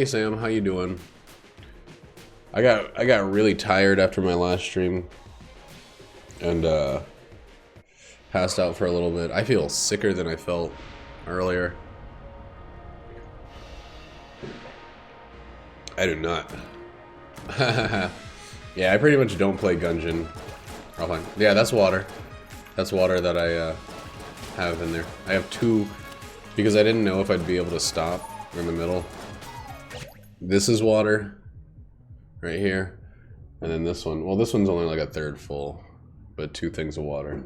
Hey Sam, how you doing? I got really tired after my last stream and passed out for a little bit. I feel sicker than I felt earlier. I do not. Yeah, I pretty much don't play Gungeon. Oh, fine. Yeah, that's water. That's water that I have in there. I have two because I didn't know if I'd be able to stop in the middle. This is water right here, and then this one. Well, this one's only like a third full, but two things of water.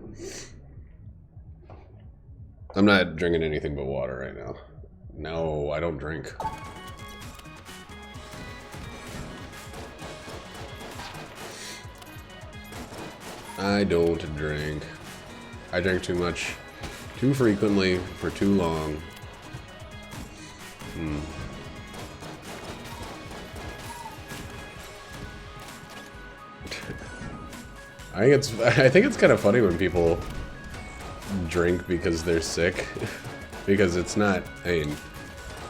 I'm not drinking anything but water right now. No, I don't drink. I don't drink. I drink too much, too frequently, for too long. I think it's kind of funny when people drink because they're sick, because it's not. I mean,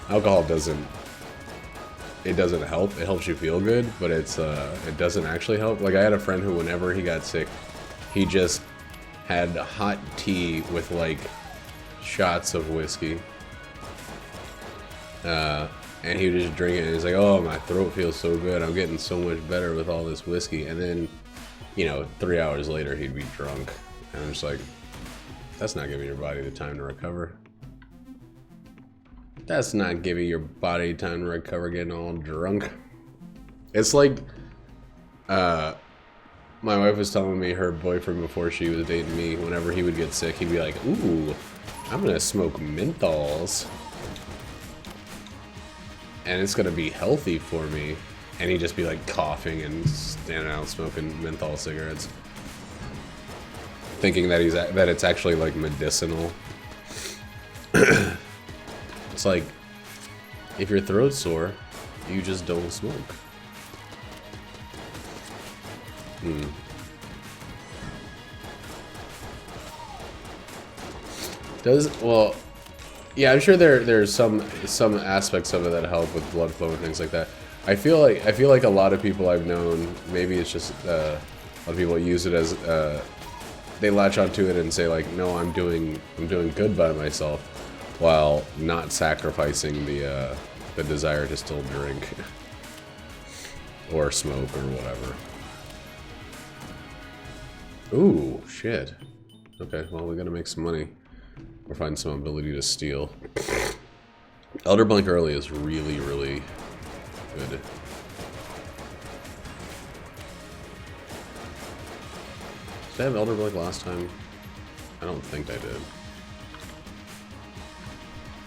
alcohol doesn't help. It helps you feel good, but it doesn't actually help. Like I had a friend who, whenever he got sick, he just had hot tea with like shots of whiskey, and he would just drink it. And he's like, "Oh, my throat feels so good. I'm getting so much better with all this whiskey." And then, you know, 3 hours later, he'd be drunk, and I'm just like, "That's not giving your body the time to recover. That's not giving your body time to recover getting all drunk." It's like, my wife was telling me her boyfriend before she was dating me, whenever he would get sick, he'd be like, "Ooh, I'm gonna smoke menthols. And it's gonna be healthy for me." And he'd just be like coughing and standing out smoking menthol cigarettes, thinking that that it's actually like medicinal. It's like, if your throat's sore, you just don't smoke. Well, yeah, I'm sure there's some aspects of it that help with blood flow and things like that. I feel like a lot of people I've known, maybe it's just a lot of people use it as they latch onto it and say like, "No, I'm doing good by myself," while not sacrificing the desire to still drink or smoke or whatever. Ooh, shit. Okay, well, we gotta make some money or find some ability to steal. Elder Blink early is really, really good. Did I have Elder Blink last time? I don't think I did.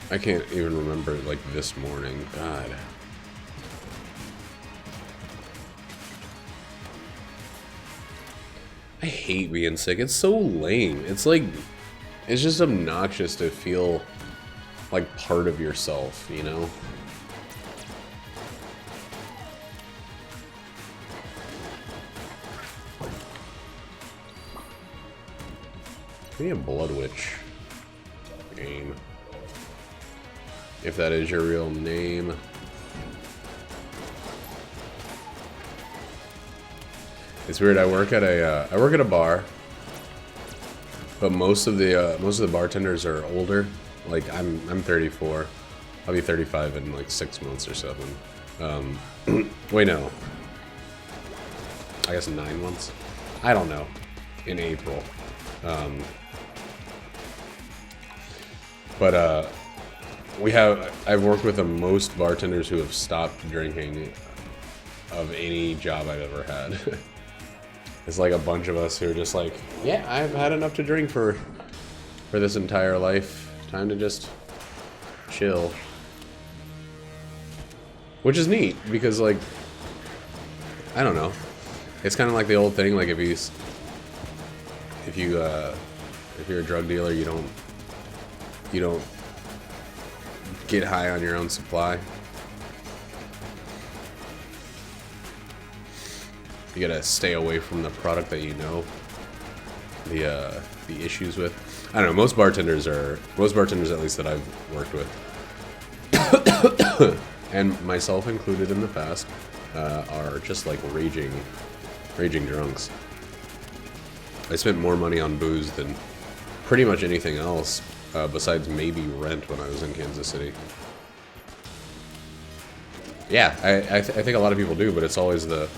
I can't even remember like this morning. God. I hate being sick. It's so lame. It's like, it's just obnoxious to feel like part of yourself, you know? Give me a Blood Witch game, if that is your real name. It's weird. I work at a bar, but most of the bartenders are older. Like I'm 34. I'll be 35 in like 6 months or 7. Wait, no. I guess 9 months. I don't know. In April. But I've worked with the most bartenders who have stopped drinking of any job I've ever had. It's like a bunch of us who are just like, yeah, I've had enough to drink for this entire life. Time to just chill. Which is neat, because like, I don't know. It's kind of like the old thing, like if you're a drug dealer, you don't get high on your own supply. You gotta stay away from the product that you know the issues with. I don't know. Most bartenders, at least that I've worked with, and myself included in the past, are just like raging drunks. I spent more money on booze than pretty much anything else, besides maybe rent when I was in Kansas City. Yeah, I think a lot of people do, but it's always the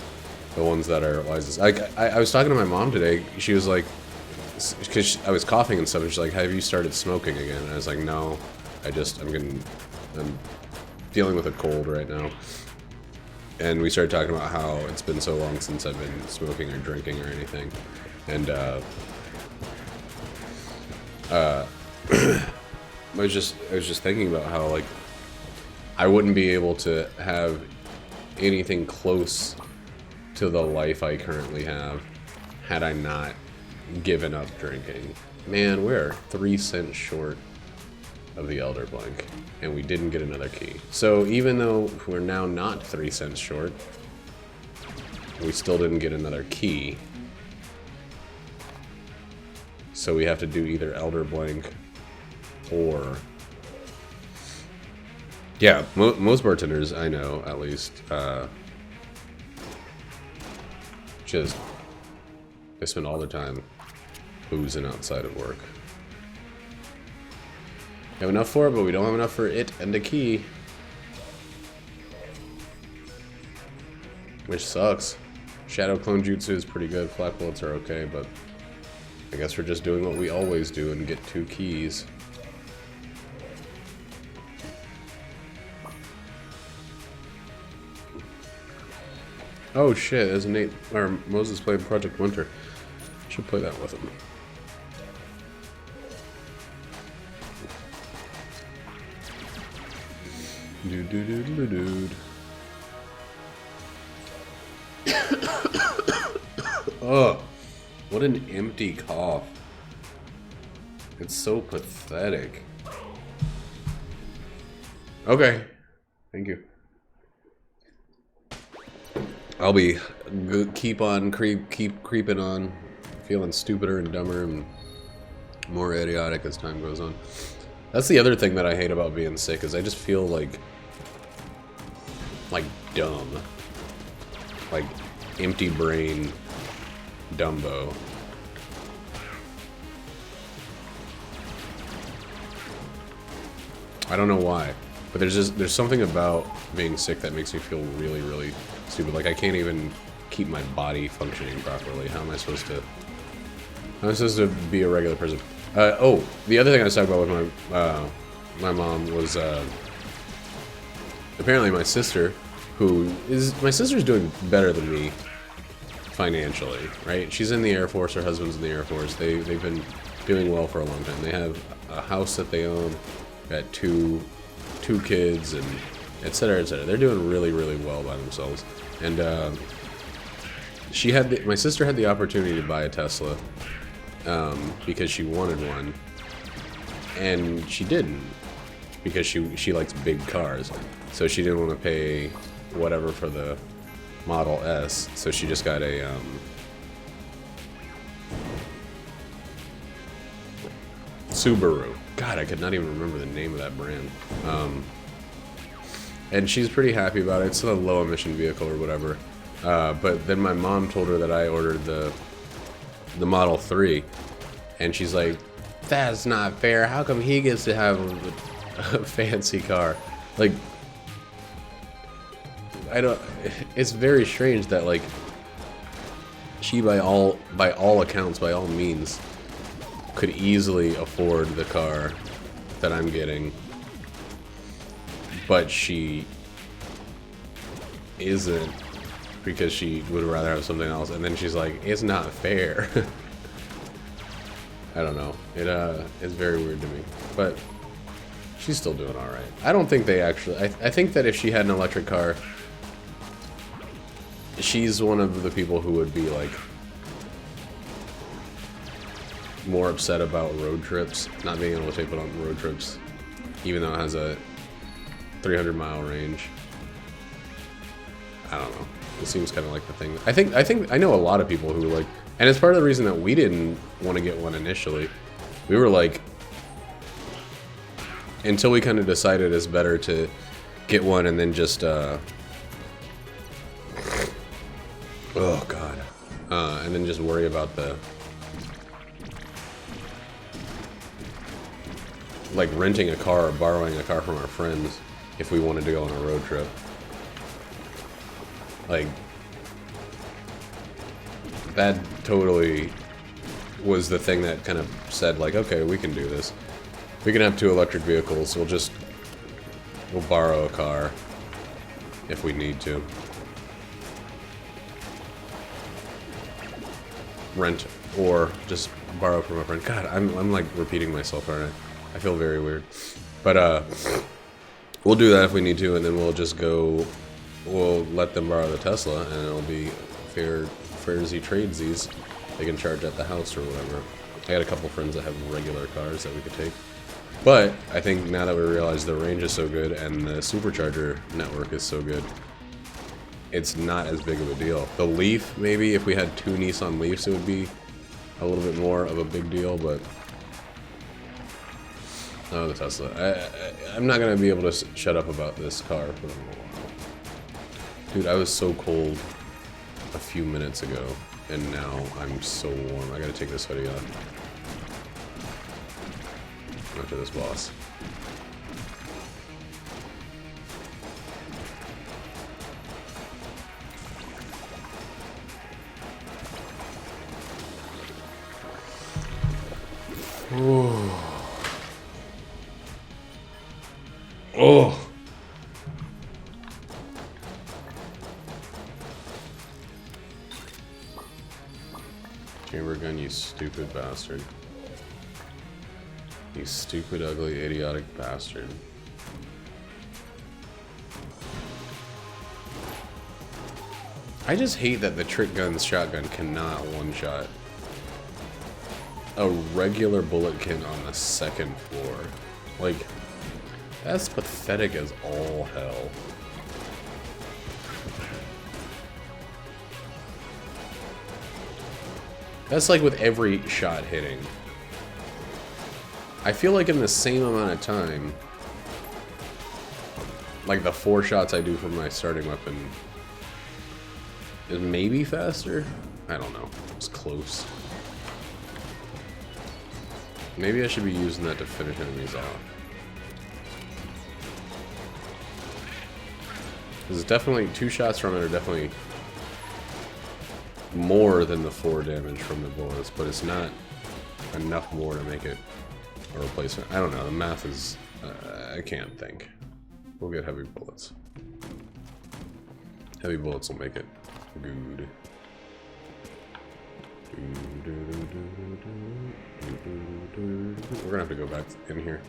ones that are wisest. I was talking to my mom today. She was like, because I was coughing and stuff, and she's like, "Have you started smoking again?" And I was like, "No, I'm dealing with a cold right now." And we started talking about how it's been so long since I've been smoking or drinking or anything, and I was just thinking about how, like, I wouldn't be able to have anything close to the life I currently have had I not given up drinking. Man, we're 3 cents short of the Elder Blank, and we didn't get another key. So even though we're now not 3 cents short, we still didn't get another key. So we have to do either Elder Blank or... Yeah, most bartenders I know, at least, just, they spend all their time boozing outside of work. We have enough for it, but we don't have enough for it and the key. Which sucks. Shadow Clone Jutsu is pretty good, Flak Bullets are okay, but I guess we're just doing what we always do and get 2 keys. Oh shit, there's Nate, or Moses played Project Winter. Should play that with him. Dude. Oh, what an empty cough. It's so pathetic. Okay, thank you. I'll be keep creeping on, feeling stupider and dumber and more idiotic as time goes on. That's the other thing that I hate about being sick, is I just feel like dumb, like empty brain Dumbo. I don't know why, but there's something about being sick that makes me feel really, really stupid. Like I can't even keep my body functioning properly. How am I supposed to be a regular person? Oh, the other thing I was talking about with my mom was apparently my sister, my sister's doing better than me financially, right? She's in the Air Force. Her husband's in the Air Force. They've been doing well for a long time. They have a house that they own, got two kids, and et cetera, et cetera. They're doing really, really well by themselves. And my sister had the opportunity to buy a Tesla because she wanted one, and she didn't, because she likes big cars. So she didn't want to pay whatever for the Model S, so she just got a Subaru. God, I could not even remember the name of that brand. And she's pretty happy about it. It's a low emission vehicle or whatever. But then my mom told her that I ordered the Model 3, and she's like, "That's not fair. How come he gets to have a fancy car?" Like, it's very strange that, like, she by all accounts, by all means, could easily afford the car that I'm getting, but she isn't, because she would rather have something else. And then she's like, "It's not fair." I don't know. It's very weird to me, but she's still doing all right. I don't think they actually. I think that if she had an electric car, she's one of the people who would be like more upset about road trips, not being able to take it on road trips, even though it has a 300-mile range. I don't know. It seems kind of like the thing. I think I know a lot of people who like, and it's part of the reason that we didn't want to get one initially. We were like, until we kind of decided it's better to get one and then just oh god, and then just worry about the like renting a car or borrowing a car from our friends if we wanted to go on a road trip. Like, that totally was the thing that kind of said, like, okay, we can do this. We can have 2 electric vehicles. We'll borrow a car if we need to. Rent or just borrow from a friend. God, I'm like repeating myself, aren't I? I feel very weird. But we'll do that if we need to, and then we'll just go. We'll let them borrow the Tesla, and it'll be fairsy tradesies. They can charge at the house or whatever. I got a couple friends that have regular cars that we could take. But I think now that we realize the range is so good and the supercharger network is so good, it's not as big of a deal. The Leaf, maybe if we had 2 Nissan Leafs, it would be a little bit more of a big deal, but no, the Tesla. I'm not gonna be able to shut up about this car for a little while. Dude, I was so cold a few minutes ago, and now I'm so warm. I gotta take this hoodie off. After this boss. Ooh. Oh. Chamber gun, you stupid bastard. You stupid, ugly, idiotic bastard. I just hate that the trick gun's shotgun cannot one-shot a regular bullet can on the 2nd floor. Like, that's pathetic as all hell. That's like with every shot hitting. I feel like in the same amount of time, like the 4 shots I do from my starting weapon is maybe faster? I don't know. It's close. Maybe I should be using that to finish enemies off. Because definitely 2 shots from it are definitely more than the 4 damage from the bullets, but it's not enough more to make it a replacement. I don't know, the math is... I can't think. We'll get heavy bullets. Heavy bullets will make it good. We're gonna have to go back in here.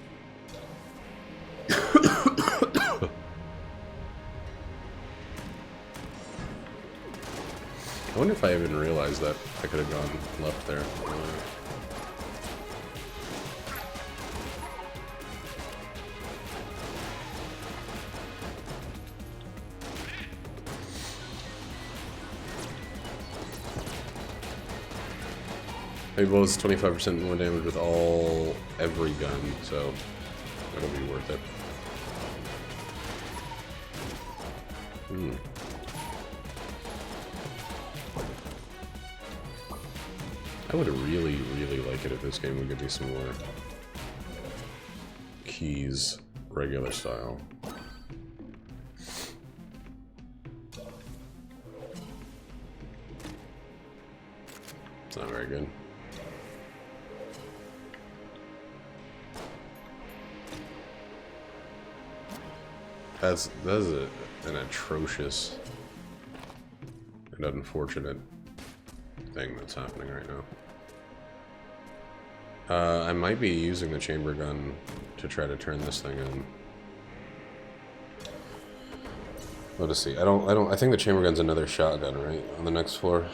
I wonder if I even realized that I could have gone left there. Heavy bullets 25% more damage with every gun, so it'll be worth it. I would really, really like it if this game would give me some more keys, regular style. It's not very good. That's an atrocious and unfortunate thing that's happening right now. I might be using the chamber gun to try to turn this thing in. Let us see. I think the chamber gun's another shotgun, right? On the next floor.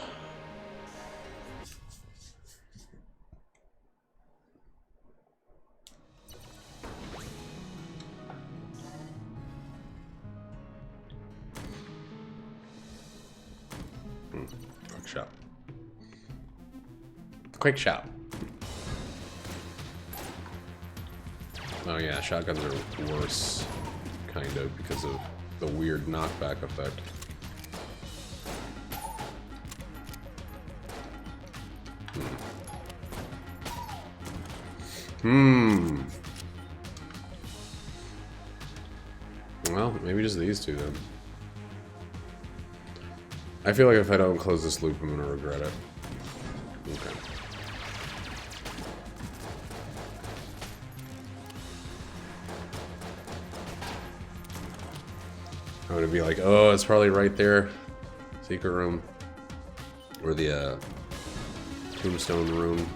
Quick shot. Quick shot. Oh yeah, shotguns are worse kind of, because of the weird knockback effect. Well, maybe just these two then. I feel like if I don't close this loop, I'm gonna regret it. Okay. I'm gonna be like, oh, it's probably right there. Secret room. Or the, tombstone room.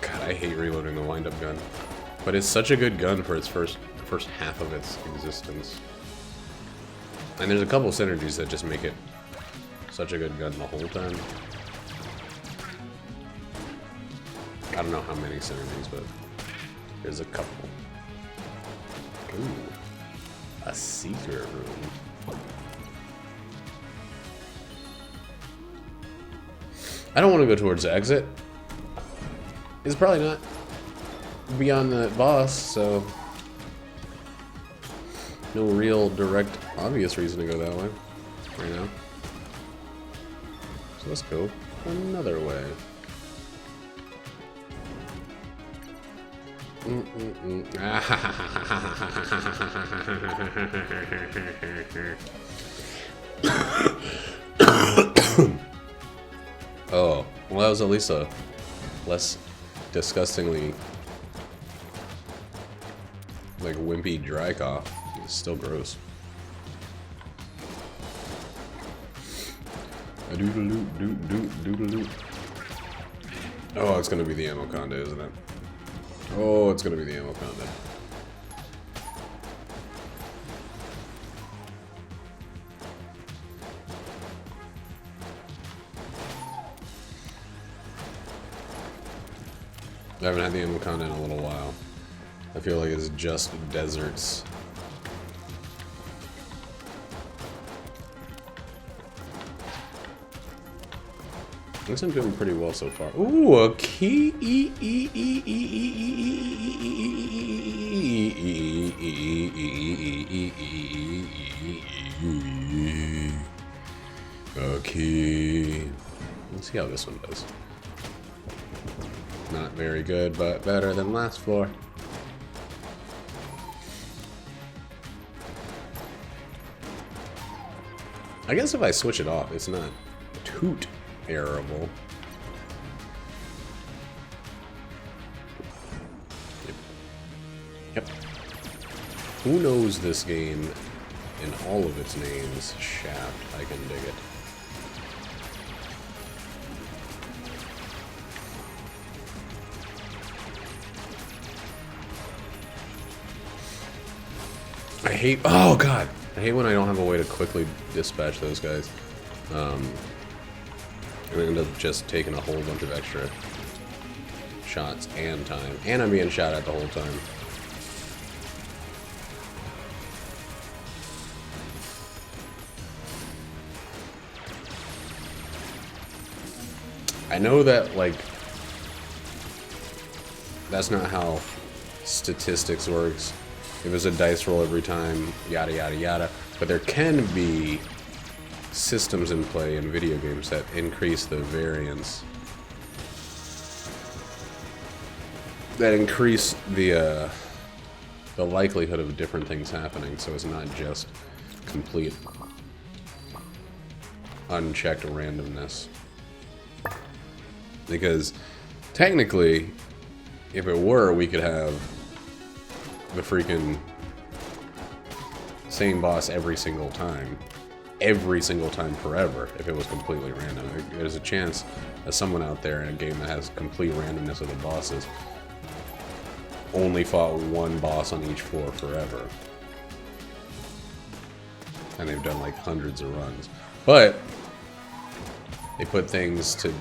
God, I hate reloading the wind-up gun. But it's such a good gun for its first half of its existence. And there's a couple synergies that just make it such a good gun the whole time. I don't know how many synergies, but there's a couple. Ooh, a secret room. I don't want to go towards the exit. It's probably not beyond the boss, so no real direct obvious reason to go that way right now. So let's go another way. Oh, well, that was at least a less disgustingly like wimpy dry cough. It's still gross. A doodaloo, doodaloo. Oh, it's gonna be the ammo conda, isn't it? Oh, it's gonna be the ammo conda. I haven't had the ammo conda in a little while. I feel like it's just deserts. I guess I'm doing pretty well so far. Ooh, a key. A key. Let's see how this one does. Not very good, but better than last floor. I guess if I switch it off, it's not too terrible. Yep. Who knows this game in all of its names? Shaft. I can dig it. I hate. Oh god. I hate when I don't have a way to quickly dispatch those guys. And I end up just taking a whole bunch of extra shots and time. And I'm being shot at the whole time. I know that, like, that's not how statistics works. It was a dice roll every time, yada yada yada. But there can be systems in play in video games that increase the variance. That increase the likelihood of different things happening, so it's not just complete unchecked randomness. Because technically, if it were, we could have the freaking same boss every single time forever if it was completely random. There's a chance that someone out there in a game that has complete randomness of the bosses only fought one boss on each floor forever. And they've done like hundreds of runs. But they put things to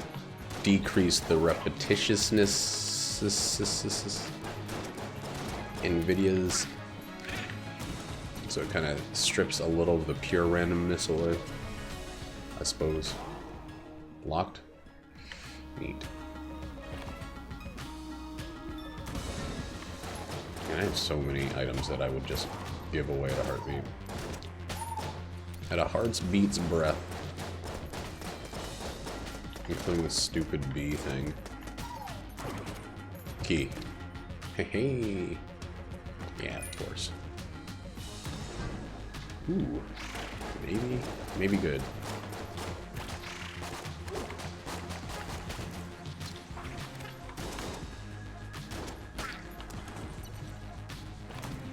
decrease the repetitiousness in videos, so it kind of strips a little of the pure randomness away, I suppose. Locked? Neat. I have so many items that I would just give away at a heartbeat. At a heart's beat's breath. Including the stupid bee thing. Key. Hey, hey. Yeah, of course. Ooh. Maybe good.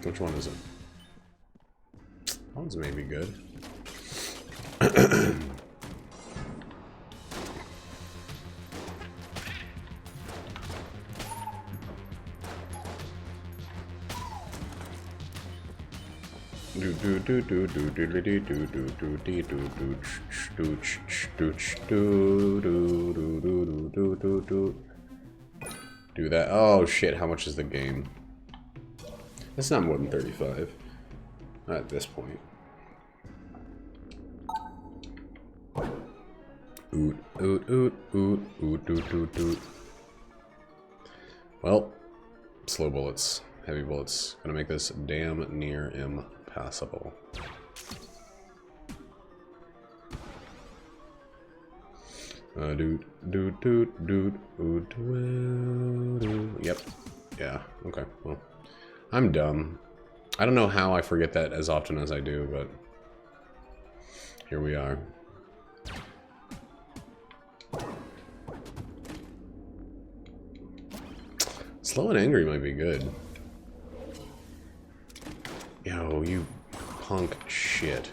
Which one is it? That one's maybe good. Do that. Oh shit, how much is the game? That's not more than 35. Not at this point. Oot, oot, oot, oot, oot, oot, oot, oot. Well, slow bullets, heavy bullets. Gonna make this damn near impassable. Doot, doot, doot, doot, oot, doot. Yep. Yeah, okay, well. I'm dumb. I don't know how I forget that as often as I do, but here we are. Slow and angry might be good. Yo, you punk shit.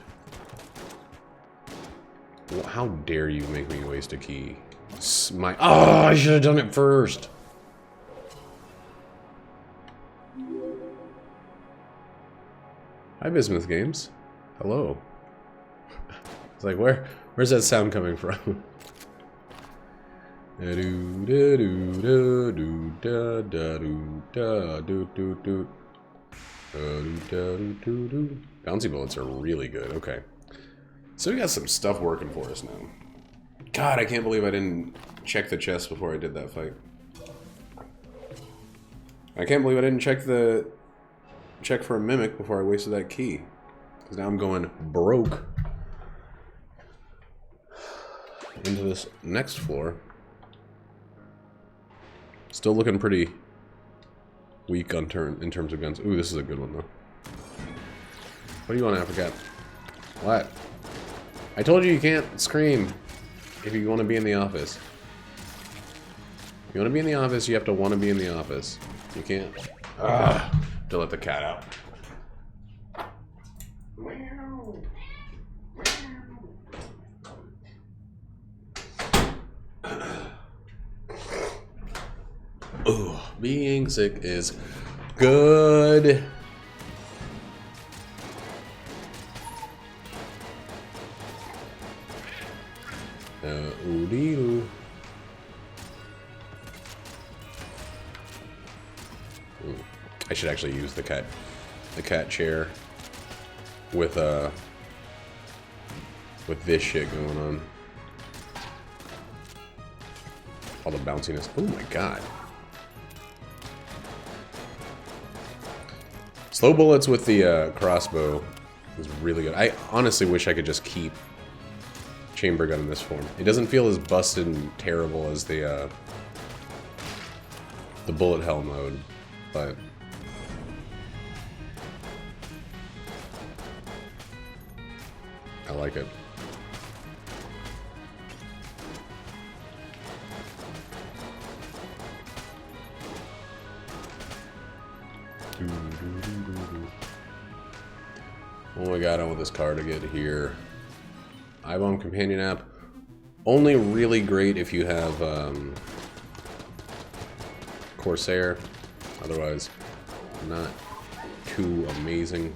How dare you make me waste a key? Oh, I should have done it first. Hi, Bismuth Games. Hello. It's like, where's that sound coming from? Bouncy bullets are really good. Okay. So we got some stuff working for us now. God, I can't believe I didn't check the chest before I did that fight. I can't believe I didn't check for a mimic before I wasted that key. Because now I'm going broke into this next floor. Still looking pretty weak in terms of guns. Ooh, this is a good one though. What do you want, Africa? What? I told you can't scream if you want to be in the office. If you want to be in the office, you have to want to be in the office. You can't. To let the cat out. Ooh, being sick is good. Ooh-dee-doo. I should actually use the cat chair with this shit going on. All the bounciness. Oh my god. Slow bullets with the crossbow is really good. I honestly wish I could just keep chamber gun in this form. It doesn't feel as busted and terrible as the bullet hell mode, but I like it. Oh my god, I want this car to get here. iBomb companion app. Only really great if you have Corsair. Otherwise, not too amazing.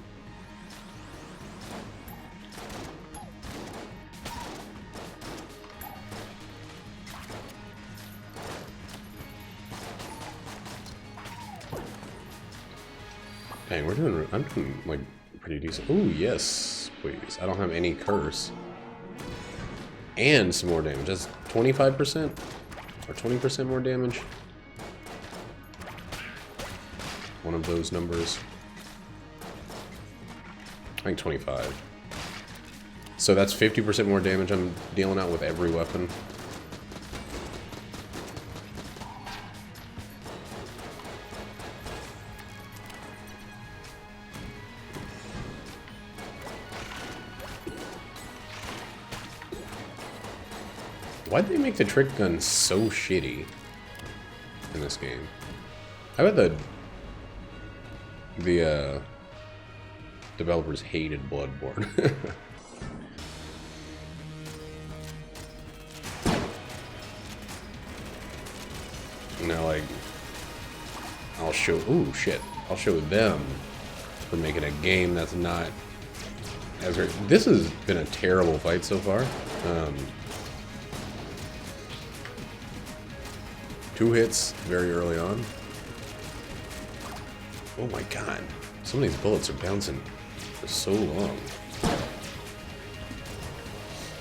Dang, I'm doing like pretty decent. Ooh, yes, please. I don't have any curse. And some more damage. That's 25% or 20% more damage. One of those numbers. I think 25. So that's 50% more damage I'm dealing out with every weapon. Why'd they make the trick gun so shitty in this game? I bet the developers hated Bloodborne. Now, like, I'll show. Ooh, shit! I'll show them for making a game that's not as great. This has been a terrible fight so far. 2 hits very early on. Oh my god. Some of these bullets are bouncing for so long.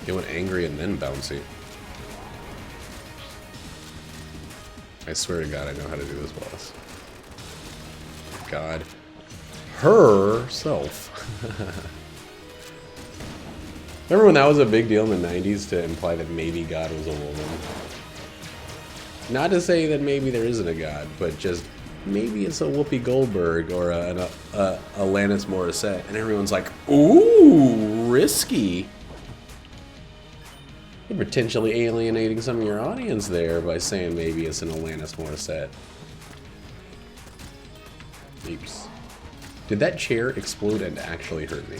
They went angry and then bouncy. I swear to god I know how to do this boss. God. Herself. Remember when that was a big deal in the 90s to imply that maybe God was a woman? Not to say that maybe there isn't a god, but just maybe it's a Whoopi Goldberg or a Alanis Morissette, and everyone's like, ooh, risky. You're potentially alienating some of your audience there by saying maybe it's an Alanis Morissette. Oops. Did that chair explode and actually hurt me?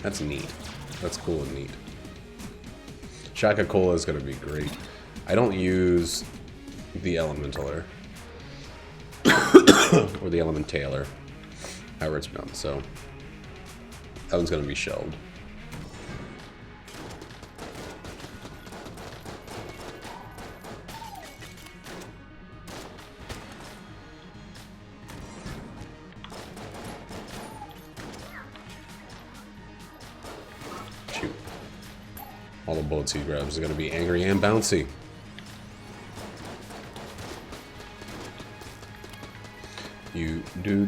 That's neat. That's cool and neat. Shaka Cola is going to be great. I don't use the Elementaler. Or the Elementaler. However it's pronounced, so that one's going to be shelved. Shoot. All the bullets he grabs is going to be angry and bouncy. You do.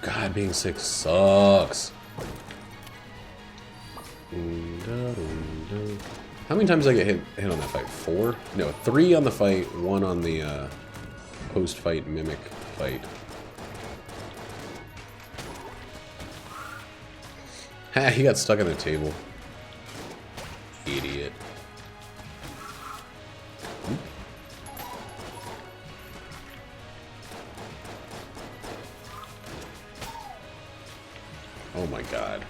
God, being sick sucks. How many times did I get hit on that fight? 4? No, 3 on the fight, 1 on the post-fight mimic fight. Ha, he got stuck on the table. Idiot. Oh my god.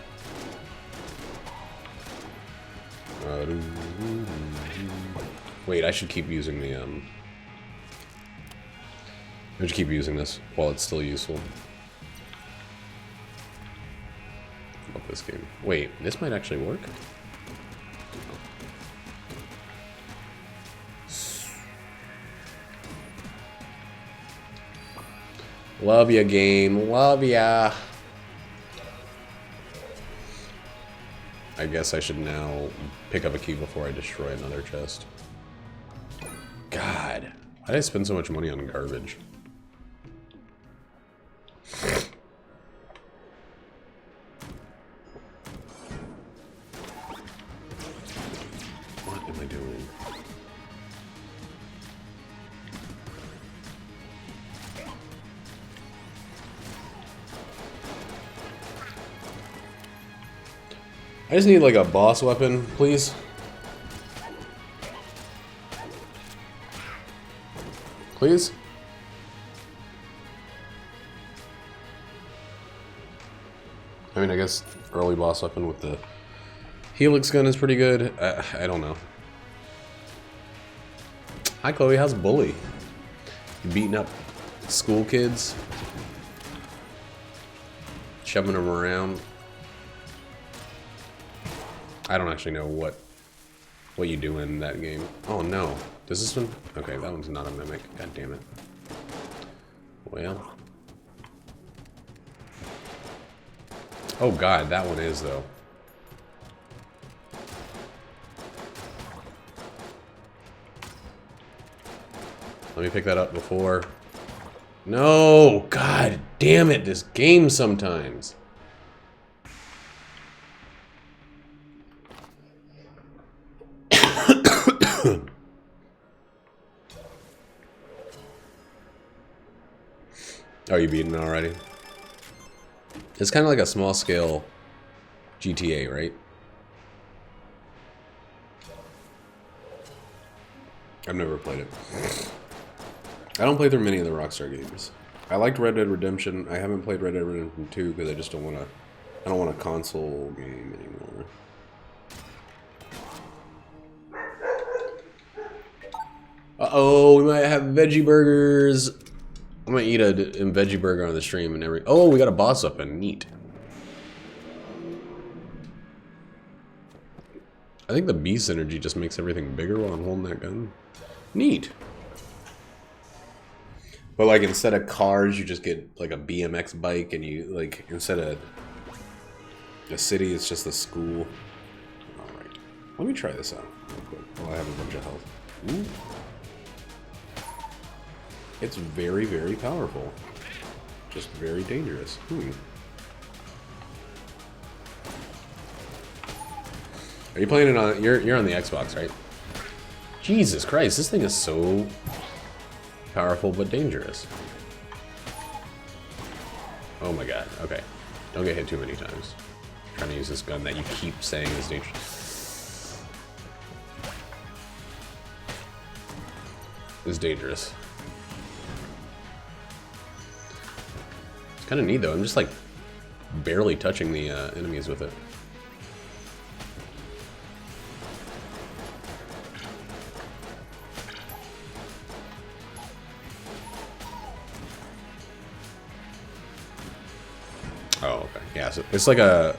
Wait, I should keep using the, I should keep using this while it's still useful. Love this game. Wait, this might actually work? Love ya, game. Love ya. I guess I should now pick up a key before I destroy another chest. God, why did I spend so much money on garbage? What am I doing? I just need like a boss weapon, please. Please? I mean, I guess early boss weapon with the Helix gun is pretty good. I don't know. Hi, Chloe. How's Bully? You beating up school kids? Shoving them around? I don't actually know what you do in that game. Oh no. Does this one? Okay, that one's not a mimic. God damn it. Well. Oh god, that one is though. Let me pick that up before. No! God damn it, this game sometimes. Oh, you beaten it already? It's kind of like a small scale GTA, right? I've never played it. I don't play through many of the Rockstar games. I liked Red Dead Redemption. I haven't played Red Dead Redemption 2 because I just don't want to. I don't want a console game anymore. Uh-oh, we might have veggie burgers. I'm gonna eat a veggie burger on the stream and every. Oh, we got a boss up and neat. I think the beast energy just makes everything bigger while I'm holding that gun. Neat. But like instead of cars, you just get like a BMX bike, and you like instead of a city, it's just a school. All right, let me try this out real quick while I have a bunch of health. Ooh. It's very, very powerful. Just very dangerous. Are you playing it on? You're on the Xbox, right? Jesus Christ, this thing is so powerful but dangerous. Oh my god. Okay, don't get hit too many times. I'm trying to use this gun that you keep saying is dangerous. It's dangerous. It's kind of neat though. I'm just like barely touching the enemies with it. Oh, okay. Yeah, so it's like a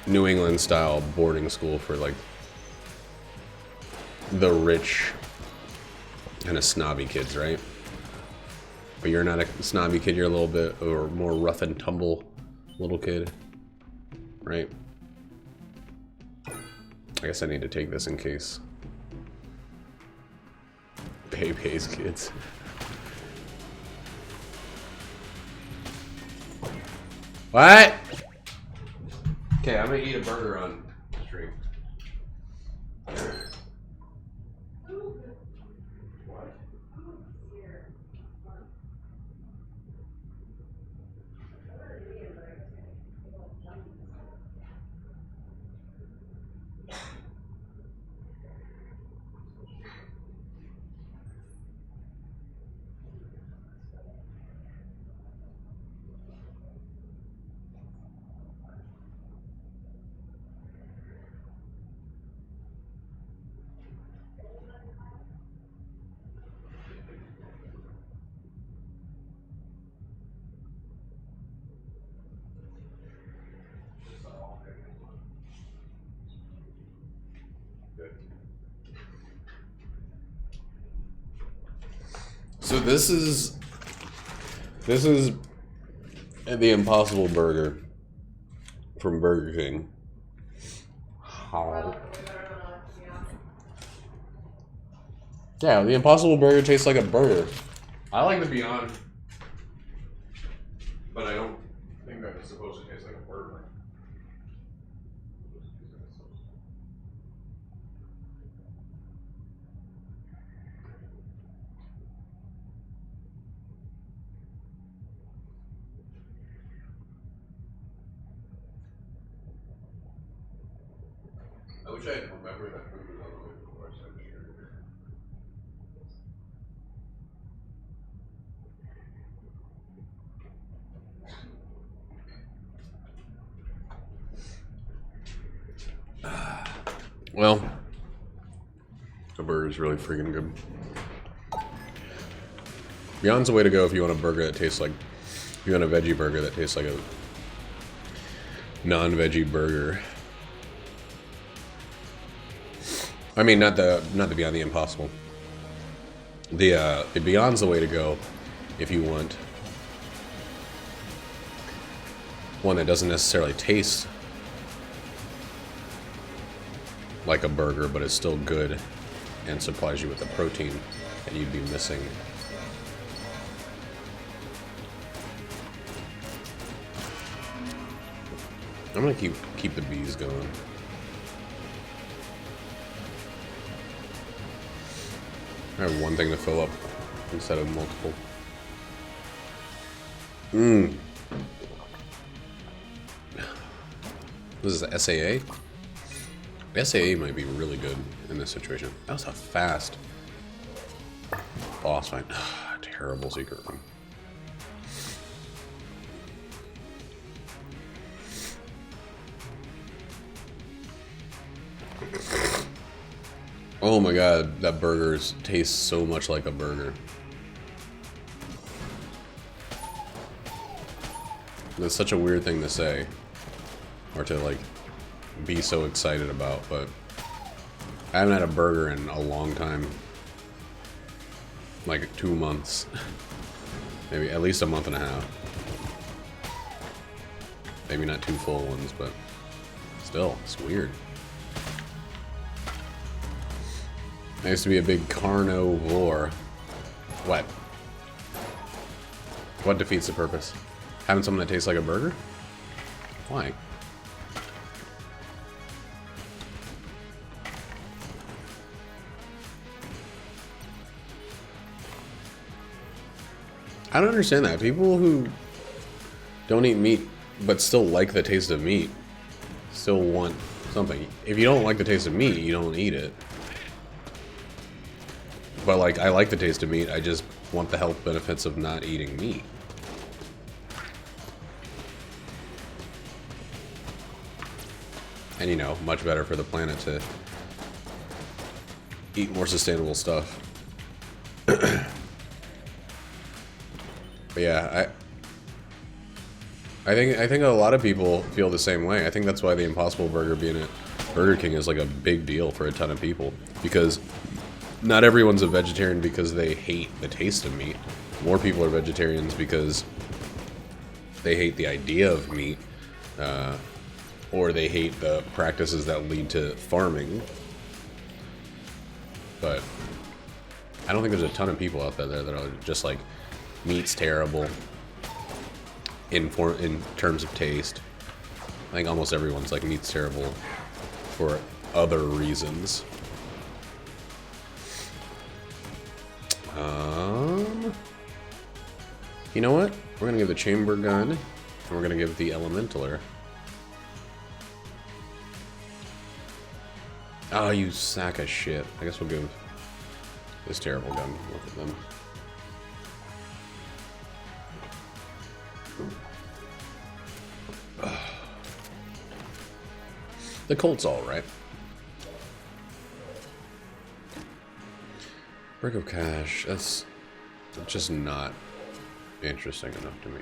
New England style boarding school for like the rich kind of snobby kids, right? But you're not a snobby kid, you're a little bit or more rough and tumble little kid, right? I guess I need to take this in case Pepe's kids. What? Okay, I'm gonna eat a burger on stream. So this is the Impossible Burger from Burger King. Yeah, the Impossible Burger tastes like a burger. I like the Beyond, but I don't think that it's supposed to taste like a burger. I wish I had remembered that food was on the way before I started sharing. Well, the burger's really freaking good. Beyond's the way to go if you want a burger that tastes like, if you want a veggie burger that tastes like a non-veggie burger. I mean, not the Beyond, the Impossible. The Beyond's the way to go if you want one that doesn't necessarily taste like a burger, but is still good and supplies you with the protein that you'd be missing. I'm gonna keep the bees going. I have one thing to fill up instead of multiple. This is the SAA? The SAA might be really good in this situation. That was a fast boss fight. Terrible secret room. Oh my god, that burger tastes so much like a burger. That's such a weird thing to say, or to like be so excited about, but I haven't had a burger in a long time. Like 2 months. Maybe at least a month and a half. Maybe not 2 full ones, but still, it's weird. I used to be a big carnivore. What? What defeats the purpose? Having something that tastes like a burger? Why? I don't understand that. People who don't eat meat but still like the taste of meat still want something. If you don't like the taste of meat, you don't eat it. But like, I like the taste of meat, I just want the health benefits of not eating meat. And you know, much better for the planet to eat more sustainable stuff. But yeah, I think a lot of people feel the same way. I think that's why the Impossible Burger being at Burger King is like a big deal for a ton of people, because not everyone's a vegetarian because they hate the taste of meat. More people are vegetarians because they hate the idea of meat, or they hate the practices that lead to farming. But I don't think there's a ton of people out there that are just like, meat's terrible in terms of taste. I think almost everyone's like, meat's terrible for other reasons. You know what? We're gonna give the chamber gun, and we're gonna give the elementaler. Oh, you sack of shit. I guess we'll give this terrible gun both of them. The Colt's alright. Brick of cash, that's just not interesting enough to me.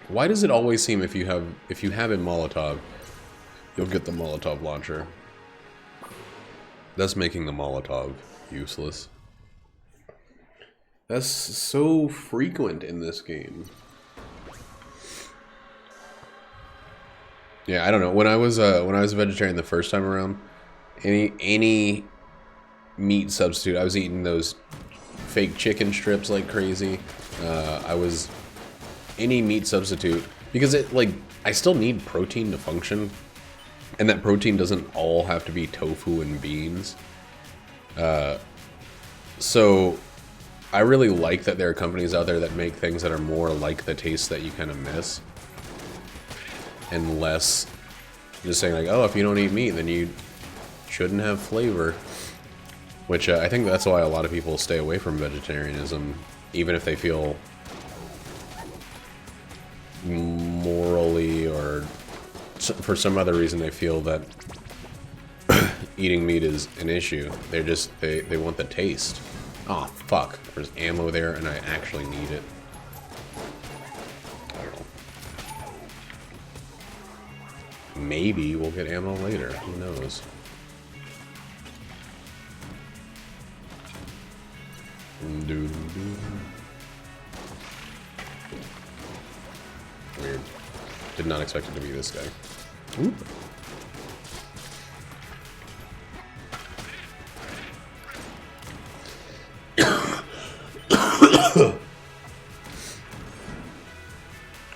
Why does it always seem if you have a Molotov, you'll get the Molotov launcher? That's making the Molotov useless. That's so frequent in this game. Yeah, I don't know. When I was a vegetarian the first time around, any meat substitute, I was eating those fake chicken strips like crazy. Any meat substitute, because it, like, I still need protein to function, and that protein doesn't all have to be tofu and beans. So I really like that there are companies out there that make things that are more like the taste that you kind of miss, and less just saying like, oh, if you don't eat meat, then you shouldn't have flavor. Which I think that's why a lot of people stay away from vegetarianism, even if they feel morally or for some other reason they feel that eating meat is an issue. They're just, they want the taste. Oh, fuck. There's ammo there and I actually need it. I don't know. Maybe we'll get ammo later. Who knows? Weird. Did not expect it to be this guy. Oop.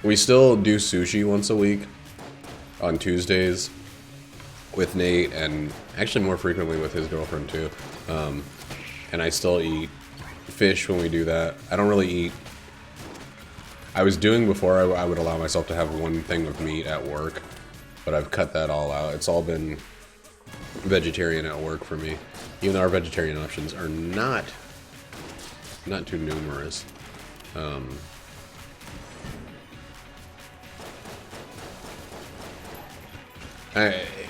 We still do sushi once a week on Tuesdays with Nate, and actually more frequently with his girlfriend too. And I still eat fish when we do that. I don't really eat. I was doing before, I would allow myself to have one thing of meat at work, but I've cut that all out. It's all been vegetarian at work for me, even though our vegetarian options are not too numerous.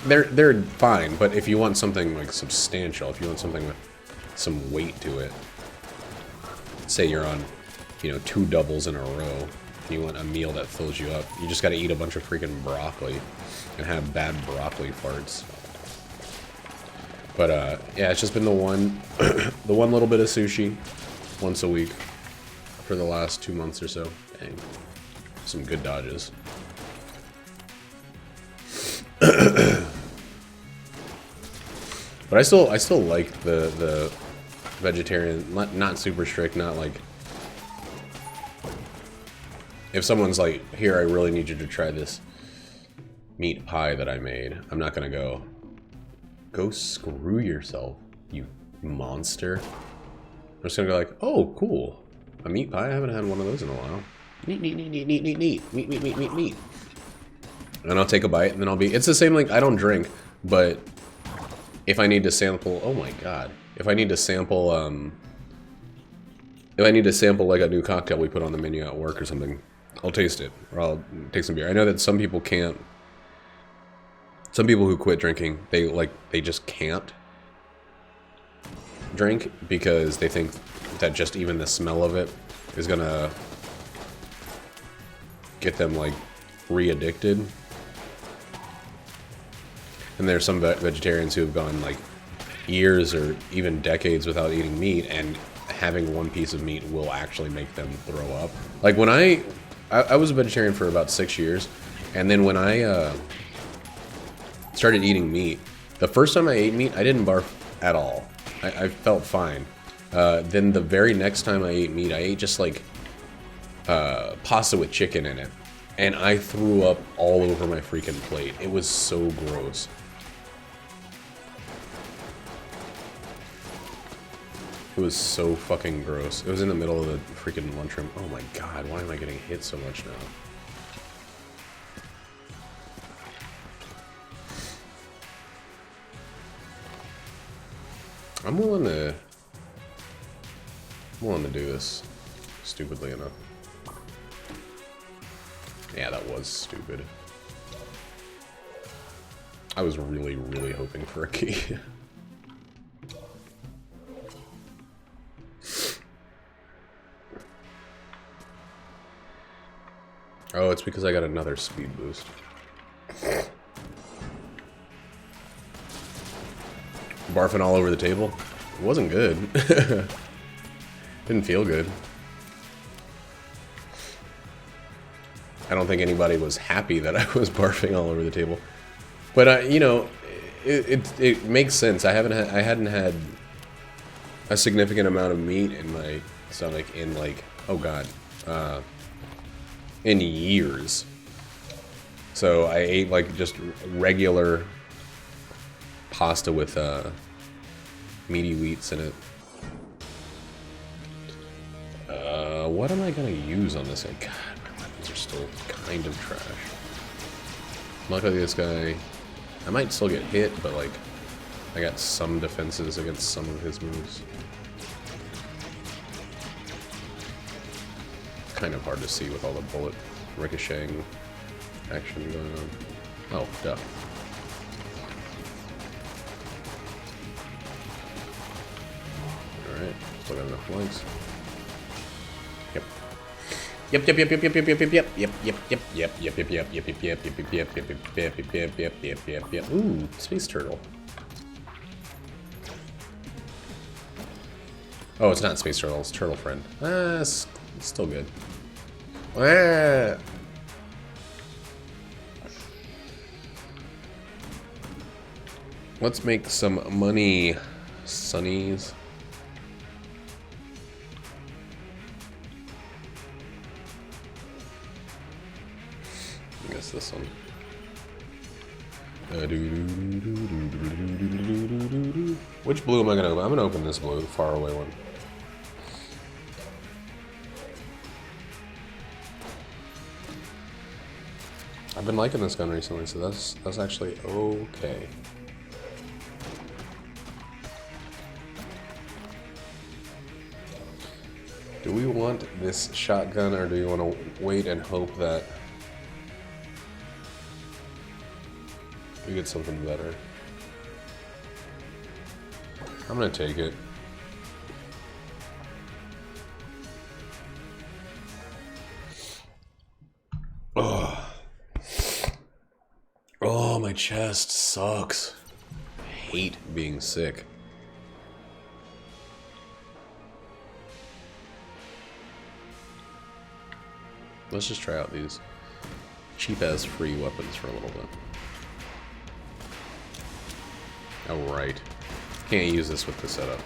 They're fine, but if you want something like substantial, if you want something with some weight to it, say you're on, you know, 2 doubles in a row, and you want a meal that fills you up, you just gotta eat a bunch of freaking broccoli and have bad broccoli farts. But yeah, it's just been the one little bit of sushi once a week for the last 2 months or so. Dang, some good dodges. But I still like the vegetarian, not super strict, not like, if someone's like, here, I really need you to try this meat pie that I made, I'm not gonna go screw yourself, you monster. I'm just gonna go like, oh, cool, a meat pie, I haven't had one of those in a while. Meat. And I'll take a bite, and then I'll be, it's the same, like, I don't drink, but if I need to sample, oh my god, if I need to sample like a new cocktail we put on the menu at work or something, I'll taste it, or I'll take some beer. I know that some people can't, some people who quit drinking, they just can't drink because they think that just even the smell of it is gonna get them, like, re-addicted. And there's some vegetarians who have gone like years or even decades without eating meat, and having one piece of meat will actually make them throw up. Like when I was a vegetarian for about 6 years, and then when I started eating meat, the first time I ate meat, I didn't barf at all. I felt fine. Then the very next time I ate meat, I ate just like pasta with chicken in it, and I threw up all over my freaking plate. It was so gross. It was so fucking gross. It was in the middle of the freaking lunchroom. Oh my god, why am I getting hit so much now? I'm willing to do this, stupidly enough. Yeah, that was stupid. I was really, really hoping for a key. Oh, it's because I got another speed boost. Barfing all over the table? It wasn't good. Didn't feel good. I don't think anybody was happy that I was barfing all over the table. But, you know, it makes sense. I hadn't had a significant amount of meat in my stomach in, like, oh god, in years. So I ate like just regular pasta with meaty wheats in it. What am I gonna use on this guy? God, my weapons are still kind of trash. Luckily this guy, I might still get hit, but like I got some defenses against some of his moves. Kind of hard to see with all the bullet ricocheting action going on. Oh, duh. Alright, still got enough legs. Yep. Yep. Ooh, space turtle. Oh, it's not space turtle, it's turtle friend. It's still good. Let's make some money, sonnies. I guess this one. Which blue am I gonna open? I'm gonna open this blue, the far away one. I've been liking this gun recently, so that's actually okay. Do we want this shotgun, or do you want to wait and hope that we get something better? I'm gonna take it. Oh, oh, my chest sucks. I hate being sick. Let's just try out these cheap-ass free weapons for a little bit. Alright. Can't use this with the setup.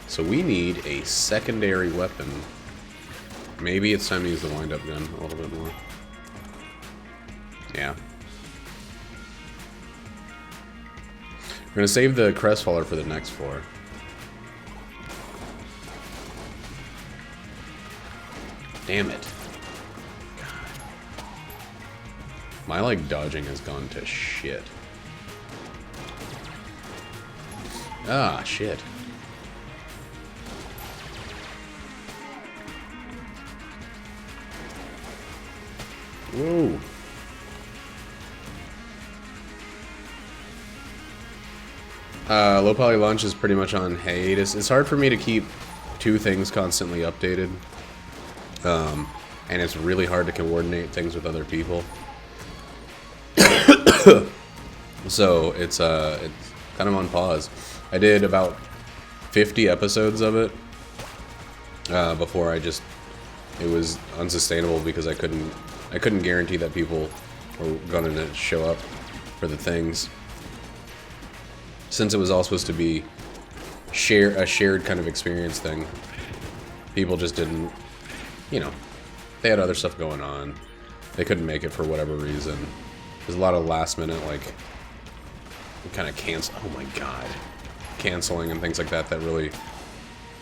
So we need a secondary weapon. Maybe it's time to use the wind-up gun a little bit more. Yeah. We're gonna save the Crestfaller for the next floor. Damn it. God. My, like, dodging has gone to shit. Ah, shit. Whoa. Low poly launch is pretty much on hiatus. It's hard for me to keep two things constantly updated. And it's really hard to coordinate things with other people. So it's kind of on pause. I did about 50 episodes of it before it was unsustainable because I couldn't guarantee that people were going to show up for the things. Since it was all supposed to be a shared kind of experience thing, people just didn't, you know, they had other stuff going on. They couldn't make it for whatever reason. There's a lot of last minute, like, kind of oh my god, canceling and things like that that really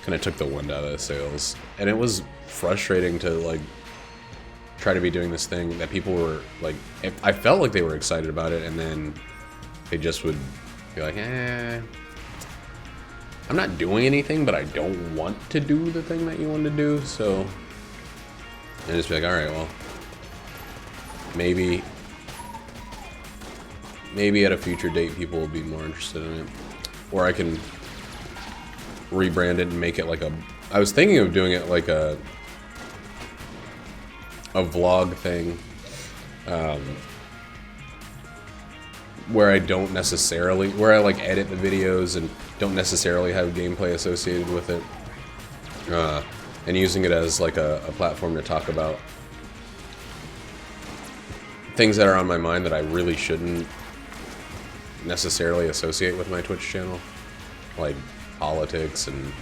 kind of took the wind out of the sails. And it was frustrating to, like, try to be doing this thing that people were, like, I felt like they were excited about it, and then they just would be like, I'm not doing anything, but I don't want to do the thing that you want to do, so... And just be like, alright, well... Maybe at a future date people will be more interested in it. Or I can rebrand it and make it like a... I was thinking of doing it like a vlog thing. Where I don't necessarily... Where I, like, edit the videos and don't necessarily have gameplay associated with it. And using it as, like, a platform to talk about things that are on my mind that I really shouldn't necessarily associate with my Twitch channel. Like, politics and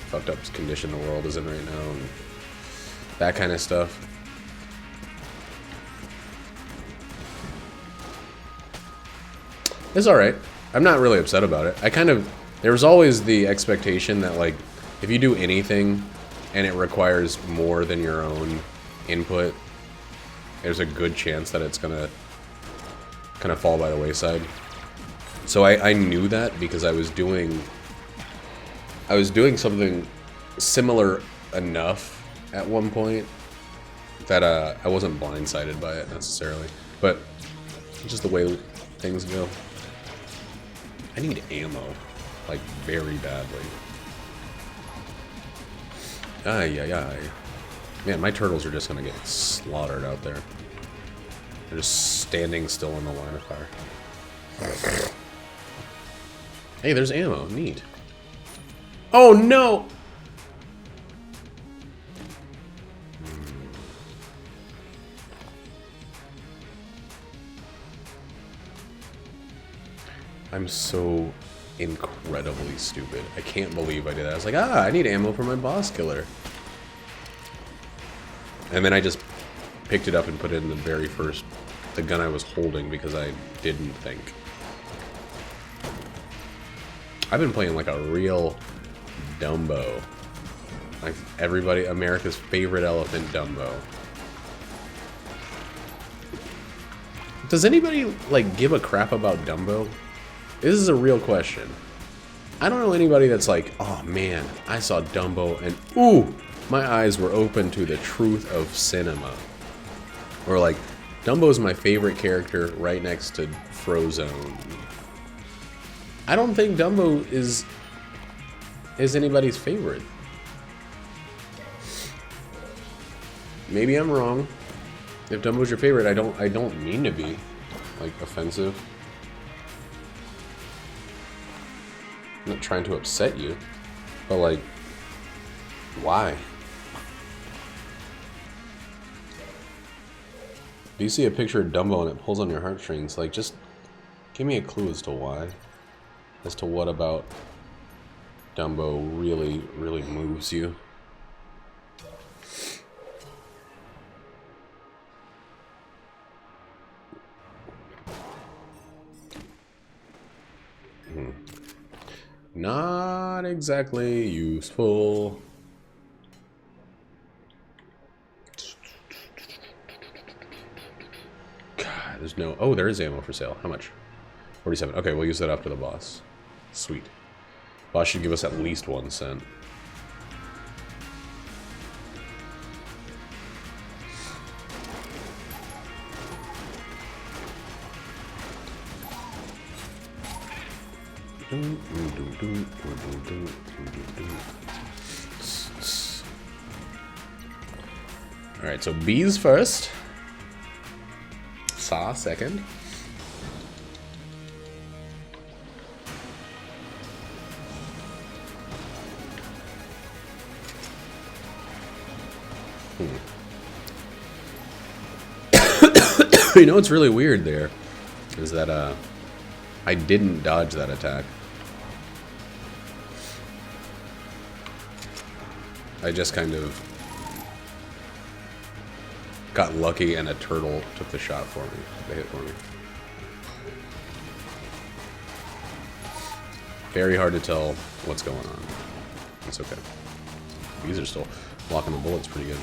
fucked up condition the world is in right now and that kind of stuff. It's alright. I'm not really upset about it. There was always the expectation that, like, if you do anything and it requires more than your own input, there's a good chance that it's gonna kind of fall by the wayside. So I knew that because I was doing something similar enough at one point that I wasn't blindsided by it necessarily. But it's just the way things go. I need ammo, like, very badly. Ay, ay, ay. Man, my turtles are just gonna get slaughtered out there. They're just standing still in the line of fire. Hey, there's ammo. Neat. Oh, no! I'm so incredibly stupid. I can't believe I did that. I was like, ah, I need ammo for my boss killer. And then I just picked it up and put it in the gun I was holding because I didn't think. I've been playing like a real Dumbo. Like everybody, America's favorite elephant, Dumbo. Does anybody, like, give a crap about Dumbo? This is a real question. I don't know anybody that's like, oh man, I saw Dumbo and ooh, my eyes were open to the truth of cinema. Or like, Dumbo's my favorite character right next to Frozone. I don't think Dumbo is anybody's favorite. Maybe I'm wrong. If Dumbo's your favorite, I don't mean to be, like, offensive. I'm not trying to upset you, but, like, why? If you see a picture of Dumbo and it pulls on your heartstrings, like, just give me a clue as to why. As to what about Dumbo really, really moves you. Not exactly useful. God, there's no... Oh, there is ammo for sale. How much? 47. Okay, we'll use that after the boss. Sweet. Boss should give us at least 1 cent. Alright, so bees first. Saw second. You know what's really weird there is that I didn't dodge that attack. I just kind of got lucky and a turtle took the shot for me, the hit for me. Very hard to tell what's going on. It's okay. These are still blocking the bullets pretty good.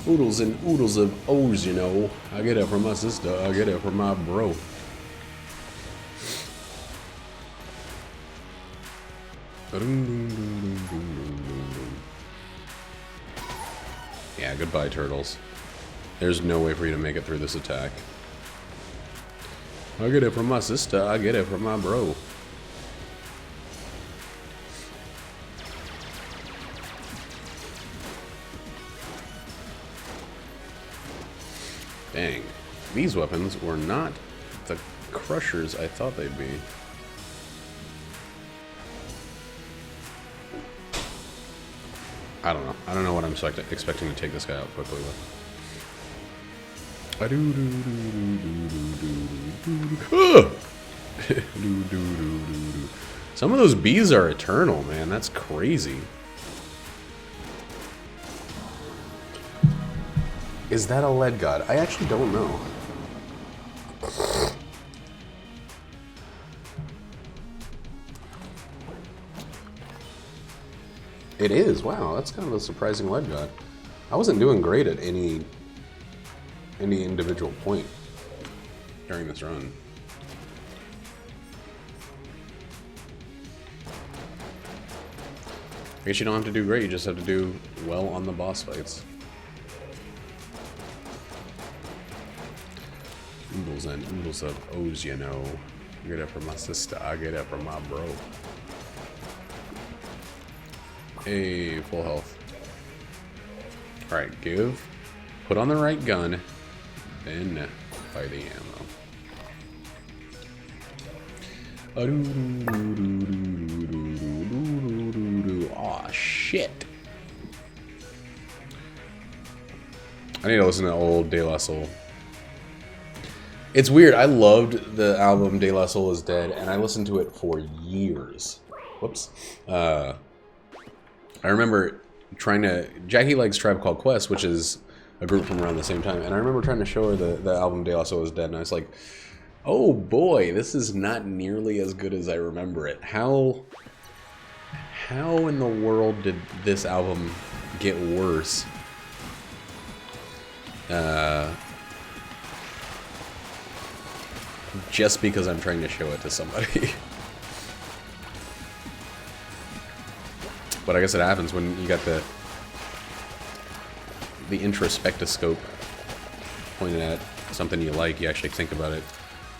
Oodles and oodles of O's, you know. I get it from my sister, I get it from my bro. Yeah, goodbye, turtles. There's no way for you to make it through this attack. I get it from my sister, I get it from my bro. Dang. These weapons were not the crushers I thought they'd be. I don't know. I don't know what I'm expecting to take this guy out quickly with. Some of those bees are eternal, man. That's crazy. Is that a lead god? I actually don't know. It is. Wow, that's kind of a surprising lead god. I wasn't doing great at any individual point during this run. I guess you don't have to do great, you just have to do well on the boss fights. Oodles and oodles of O's, you know. I get it from my sister, I get it from my bro. Hey, full health. Alright, put on the right gun, then buy the ammo. Aw, shit. I need to listen to old De La Soul. It's weird. I loved the album De La Soul is Dead, and I listened to it for years. Whoops. I remember trying to... Jackie likes Tribe Called Quest, which is a group from around the same time, and I remember trying to show her the album De La Soul is Dead, and I was like, oh boy, this is not nearly as good as I remember it. How in the world did this album get worse? Just because I'm trying to show it to somebody. But I guess it happens when you got the introspectoscope pointed at something you like. You actually think about it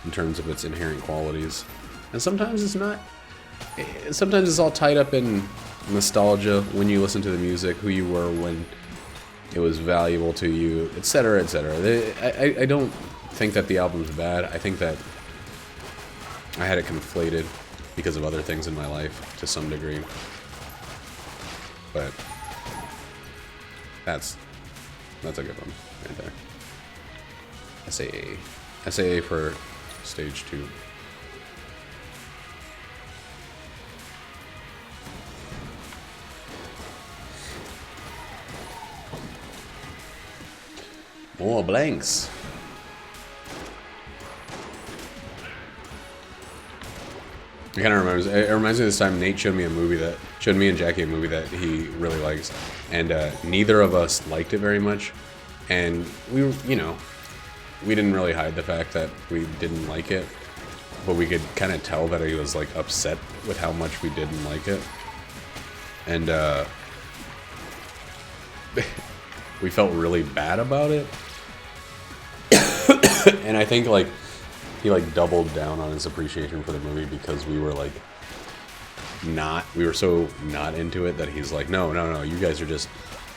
in terms of its inherent qualities. And sometimes it's not. Sometimes it's all tied up in nostalgia when you listen to the music, who you were when it was valuable to you, etc., etc. I don't think that the album's bad. I think that I had it conflated because of other things in my life to some degree. But that's a good one right there. SAA for stage 2. More blanks. It kind of reminds me of this time Nate showed me and Jackie a movie that he really likes, and neither of us liked it very much, and we didn't really hide the fact that we didn't like it, but we could kind of tell that he was like upset with how much we didn't like it, and we felt really bad about it. And I think like he like doubled down on his appreciation for the movie because we were like we were so not into it that he's like, no, you guys are just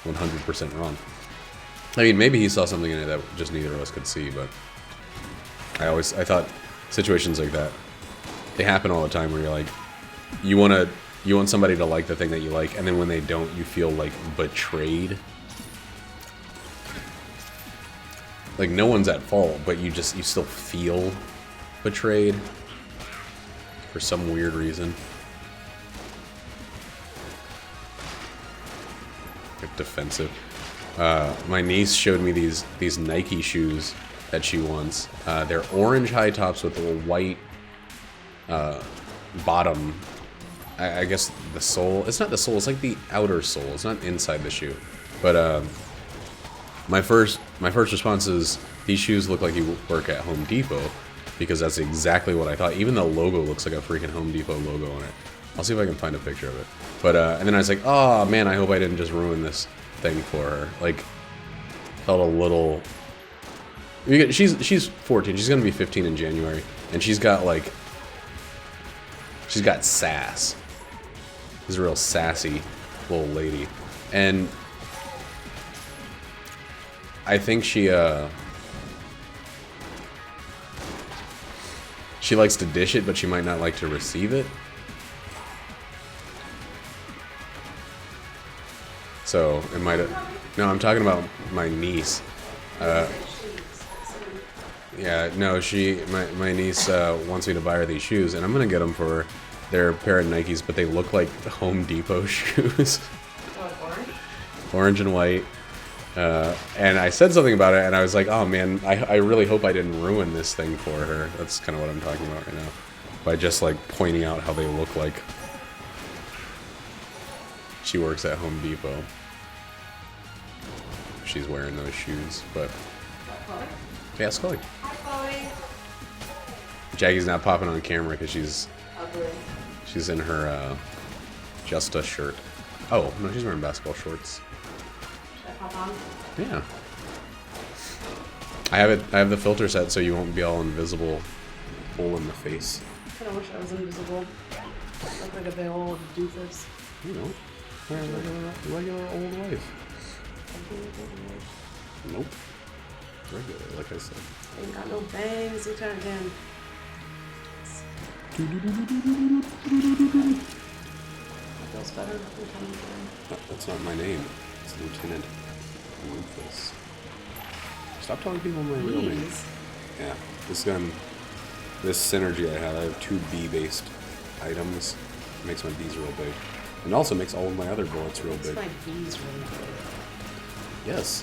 100% wrong. I mean, maybe he saw something in it that just neither of us could see, but I thought situations like that, they happen all the time where you're like, you want somebody to like the thing that you like, and then when they don't, you feel like betrayed. Like, no one's at fault, but you still feel betrayed for some weird reason. Like defensive. My niece showed me these Nike shoes that she wants. They're orange high tops with a white bottom. I guess the sole. It's not the sole. It's like the outer sole. It's not inside the shoe. But my first response is, these shoes look like you work at Home Depot, because that's exactly what I thought. Even the logo looks like a freaking Home Depot logo on it. I'll see if I can find a picture of it. But and then I was like, oh man, I hope I didn't just ruin this thing for her. Like, felt a little. She's 14. She's gonna be 15 in January, and she's got sass. She's a real sassy little lady, and I think she likes to dish it, but she might not like to receive it. So it might have. No, I'm talking about my niece. Yeah, no, my niece wants me to buy her these shoes, and I'm gonna get them for her. They're a pair of Nikes, but they look like Home Depot shoes. Orange and white. And I said something about it, and I was like, oh man, I really hope I didn't ruin this thing for her. That's kind of what I'm talking about right now. By just like pointing out how they look like she works at Home Depot. She's wearing those shoes, but yeah, Scully. Hi, Chloe. Jackie's not popping on camera because she's Ugly. she's in her Justa shirt. Oh no, she's wearing basketball shorts. Should I pop on? Yeah. I have the filter set so you won't be all invisible, full in the face. I kind of wish I was invisible. Look like a big old doofus. You know, regular old wife. Nope. Regular, like I said. Ain't got no bangs. You try again. That feels better. That's not my name. It's Lieutenant Rufus. Stop telling people my real name. Yeah, this synergy I have 2 bee-based items. It makes my bees real big. And also makes all of my other bullets real big. My bees really big. Yes.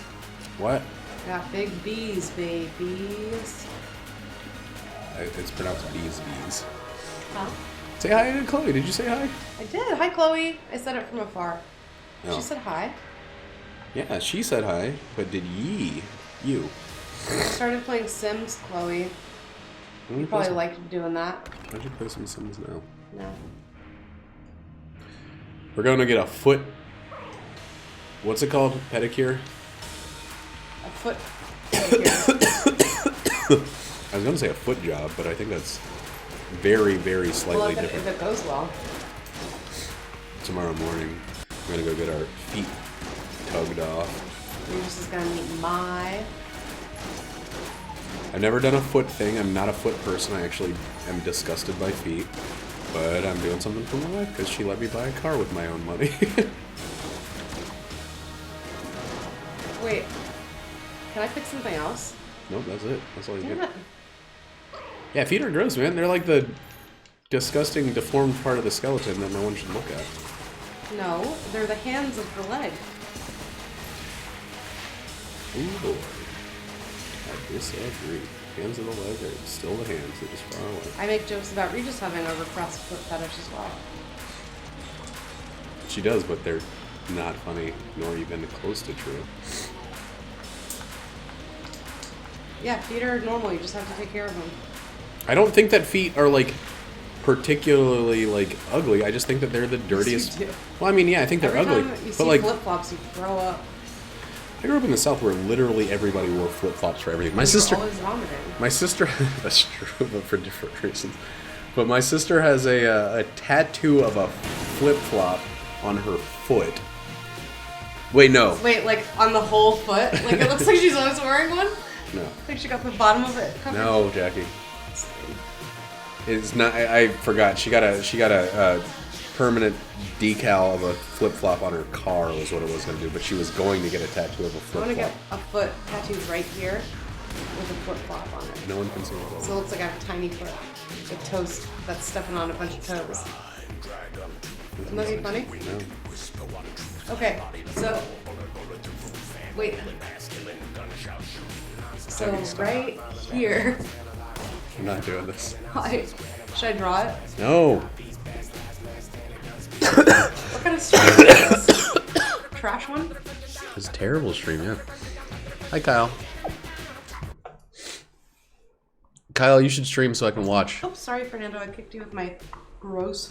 What? Got big bees, babies. It's pronounced bees. Huh? Say hi to Chloe. Did you say hi? I did. Hi, Chloe. I said it from afar. No. She said hi. Yeah, she said hi, but did you? I started playing Sims, Chloe. You probably liked doing that. Why'd you play some Sims now? No. We're going to get a foot... What's it called? Pedicure? A foot pedicure. I was going to say a foot job, but I think that's very, very slightly different. If it goes well. Tomorrow morning, we're going to go get our feet tugged off. You're just going to meet my... I've never done a foot thing. I'm not a foot person. I actually am disgusted by feet. But I'm doing something for my wife because she let me buy a car with my own money. Wait. Can I pick something else? Nope, that's it. That's all you Damn get. it. Yeah, feet are gross, man. They're like the disgusting, deformed part of the skeleton that no one should look at. No, they're the hands of the leg. Ooh, boy. I disagree. Hands of the leg are still the hands. They're just far away. I make jokes about Regis having a repressed foot fetish as well. She does, but they're not funny, nor even close to true. Yeah, feet are normal. You just have to take care of them. I don't think that feet are, like, particularly, like, ugly. I just think that they're the dirtiest. Yes, you do. Well, I mean, yeah, I think they're Every ugly. time you But, see like, flip-flops, you throw up. I grew up in the South where literally everybody wore flip-flops for everything. My You're sister... always vomiting. My sister... That's true, but for different reasons. But my sister has a tattoo of a flip-flop on her foot. Wait, no. Wait, like on the whole foot? Like it looks like she's always wearing one? No. Like she got the bottom of it covered? No, Jackie. It's not... I forgot. She got a permanent decal of a flip-flop on her car was what it was going to do, but she was going to get a tattoo of a flip-flop. I want to get a foot tattooed right here with a flip-flop on it. No one can see it. So it looks like I have a tiny foot with toes that's stepping on a bunch of toes. Wouldn't that be funny? No. Okay, so... Wait. So right here... I'm not doing this. Should I draw it? No. What kind of stream is this? Trash one? It's a terrible stream, yeah. Hi, Kyle. Kyle, you should stream so I can watch. Oh, sorry, Fernando. I kicked you with my gross